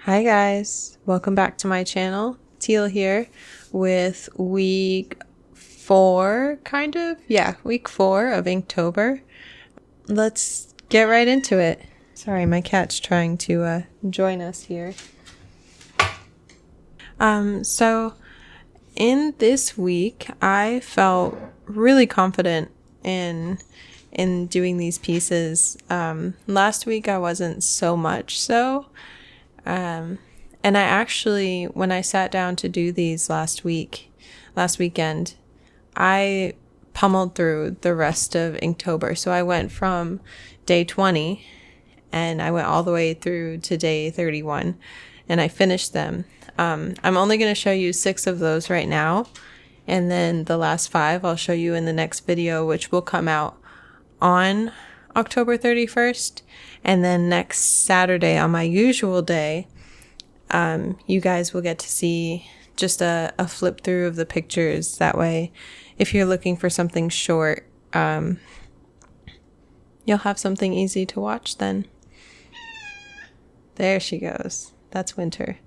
Hi guys, welcome back to my channel. Teal here with week 4, kind of? Yeah, week 4 of Inktober. Let's get right into it. Sorry, my cat's trying to join us here. So in this week, I felt really confident in doing these pieces. Last week I wasn't so much so. And I actually, when I sat down to do these last weekend, I pummeled through the rest of Inktober. So I went from day 20 and I went all the way through to day 31 and I finished them. I'm only going to show you 6 of those right now. And then the last 5 I'll show you in the next video, which will come out on October 31st. And then next Saturday on my usual day, you guys will get to see just a flip through of the pictures. That way, if you're looking for something short, you'll have something easy to watch then. There she goes. That's Winter.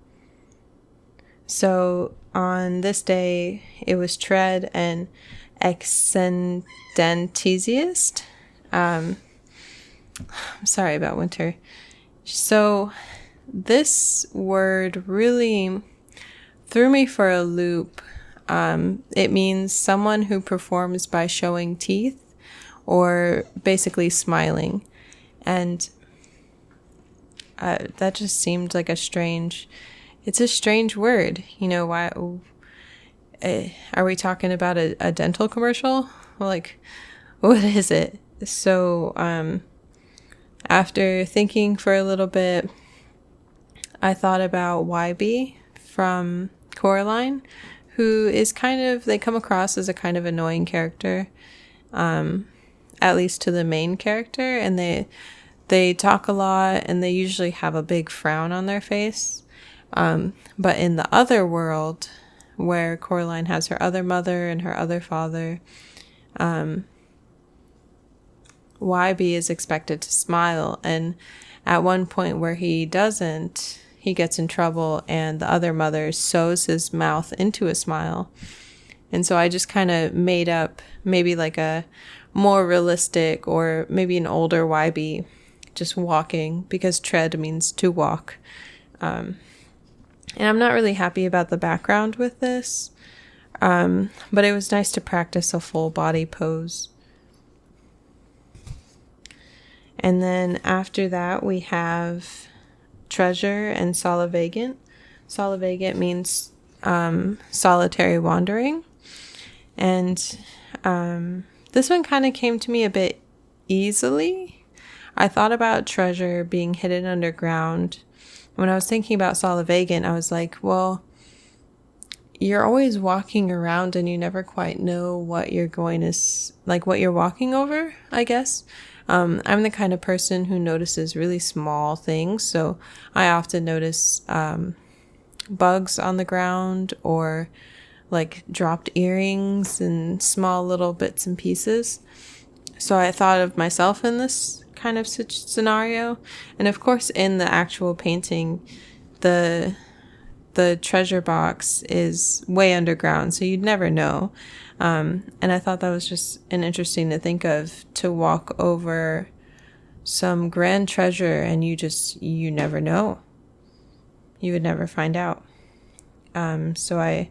So on this day, it was Tread and Excendenteziest. I'm sorry about Winter. So this word really threw me for a loop. It means someone who performs by showing teeth or basically smiling. And that just seemed like it's a strange word. You know, why? Are we talking about a dental commercial? Like, what is it? So, after thinking for a little bit, I thought about YB from Coraline, who is they come across as a kind of annoying character, at least to the main character, and they talk a lot, and they usually have a big frown on their face. But in the other world, where Coraline has her other mother and her other father, YB is expected to smile, and at one point where he doesn't, he gets in trouble, and the other mother sews his mouth into a smile. And so I just kind of made up maybe like a more realistic or maybe an older YB just walking, because tread means to walk. And I'm not really happy about the background with this, but it was nice to practice a full body pose. And then after that, we have Treasure and Solivagant. Solivagant means solitary wandering. And this one kind of came to me a bit easily. I thought about Treasure being hidden underground. When I was thinking about Solivagant, I was like, well, you're always walking around and you never quite know what you're what you're walking over, I guess. I'm the kind of person who notices really small things, so I often notice bugs on the ground or like dropped earrings and small little bits and pieces. So I thought of myself in this kind of scenario, and of course in the actual painting, the treasure box is way underground, so you'd never know. And I thought that was just an interesting to think of, to walk over some grand treasure and you never know. You would never find out. So I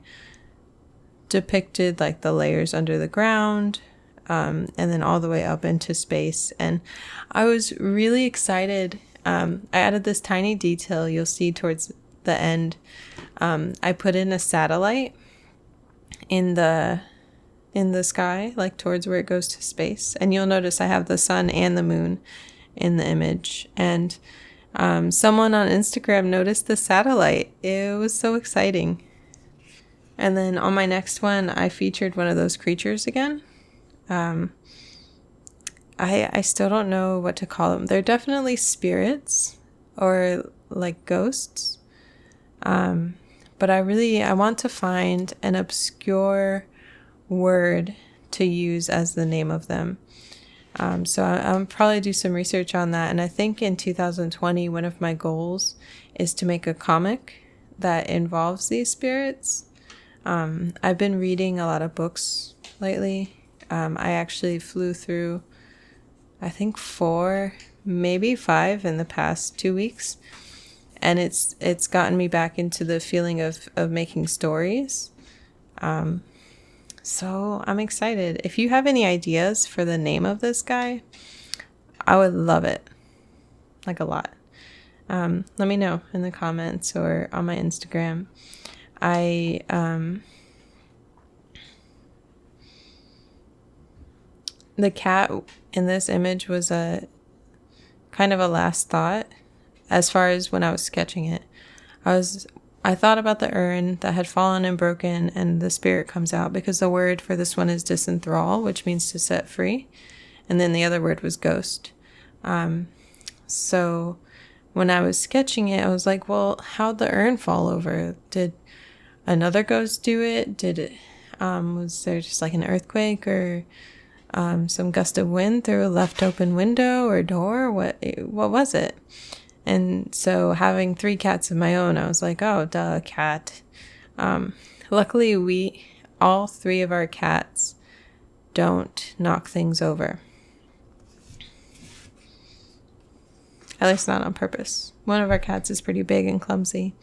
depicted like the layers under the ground, and then all the way up into space. And I was really excited. I added this tiny detail you'll see towards the end. I put in a satellite in the sky, like towards where it goes to space, and you'll notice I have the sun and the moon in the image. And someone on Instagram noticed the satellite. It was so exciting. And then on my next one, I featured one of those creatures again. I still don't know what to call them. They're definitely spirits or like ghosts. But I want to find an obscure word to use as the name of them. So I'll probably do some research on that. And I think in 2020, one of my goals is to make a comic that involves these spirits. I've been reading a lot of books lately. I actually flew through, I think 4, maybe 5 in the past 2 weeks. And it's gotten me back into the feeling of making stories. So I'm excited. If you have any ideas for the name of this guy, I would love it. Like a lot. Let me know in the comments or on my Instagram. The cat in this image was a kind of a last thought as far as when I was sketching it. I thought about the urn that had fallen and broken, and the spirit comes out because the word for this one is disenthrall, which means to set free. And then the other word was ghost. So when I was sketching it, I was like, well, how'd the urn fall over? Did another ghost do it? Was there just like an earthquake or some gust of wind through a left open window or door? What was it? And so having 3 cats of my own, I was like, oh, duh, cat. Luckily, all 3 of our cats don't knock things over. At least not on purpose. One of our cats is pretty big and clumsy.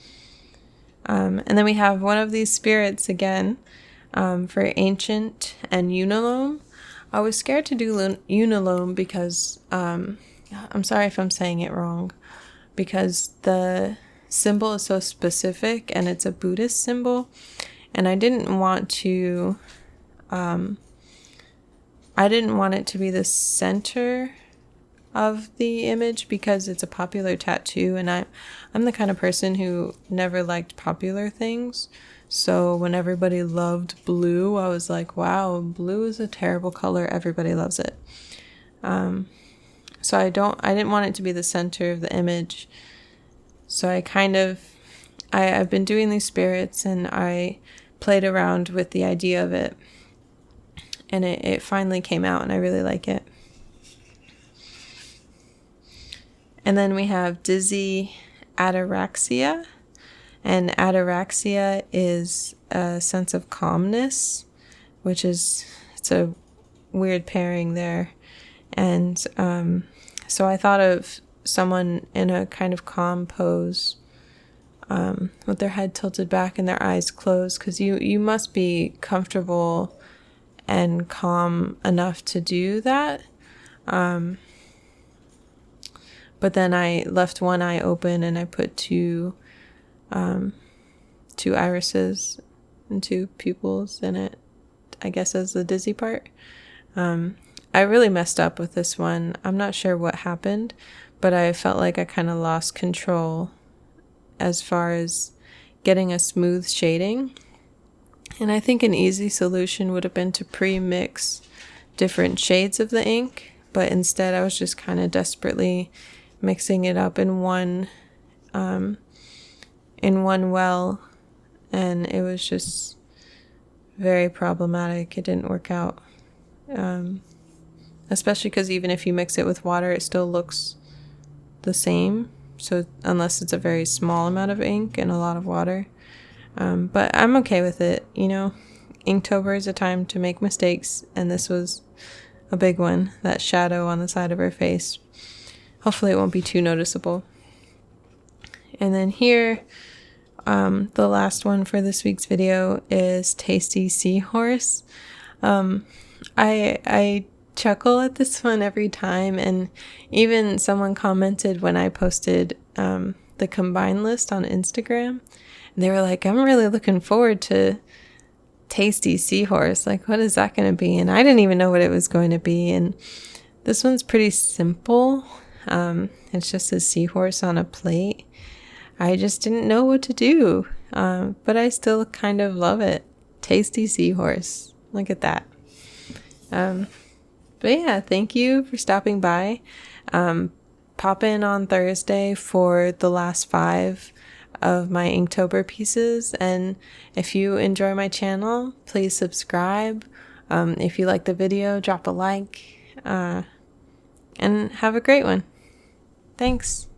And then we have one of these spirits again for ancient and unilome. I was scared to do unilome because, I'm sorry if I'm saying it wrong, because the symbol is so specific and it's a Buddhist symbol. And I didn't want to be the center of the image because it's a popular tattoo, and I'm the kind of person who never liked popular things. So when everybody loved blue, I was like, wow, blue is a terrible color, everybody loves it. So I didn't want it to be the center of the image. So I've been doing these spirits, and I played around with the idea of it, and it finally came out, and I really like it. And then we have dizzy ataraxia. And ataraxia is a sense of calmness, it's a weird pairing there. And so I thought of someone in a kind of calm pose with their head tilted back and their eyes closed, because you must be comfortable and calm enough to do that. But then I left one eye open and I put two irises and 2 pupils in it, I guess, as the dizzy part. I really messed up with this one. I'm not sure what happened, but I felt like I kind of lost control as far as getting a smooth shading. And I think an easy solution would have been to pre-mix different shades of the ink, but instead I was just kind of desperately mixing it up in one well, and it was just very problematic. It didn't work out, especially because even if you mix it with water, it still looks the same. So unless it's a very small amount of ink and a lot of water, but I'm okay with it. Inktober is a time to make mistakes, and this was a big one. That shadow on the side of her face. Hopefully it won't be too noticeable. And then here, the last one for this week's video is Tasty Seahorse. I chuckle at this one every time, and even someone commented when I posted the combine list on Instagram, and they were like, I'm really looking forward to Tasty Seahorse. Like, what is that going to be? And I didn't even know what it was going to be. And this one's pretty simple. It's just a seahorse on a plate. I just didn't know what to do, but I still kind of love it. Tasty Seahorse. Look at that. But yeah, thank you for stopping by. Pop in on Thursday for the last 5 of my Inktober pieces. And if you enjoy my channel, please subscribe. If you like the video, drop a like. and have a great one. Thanks.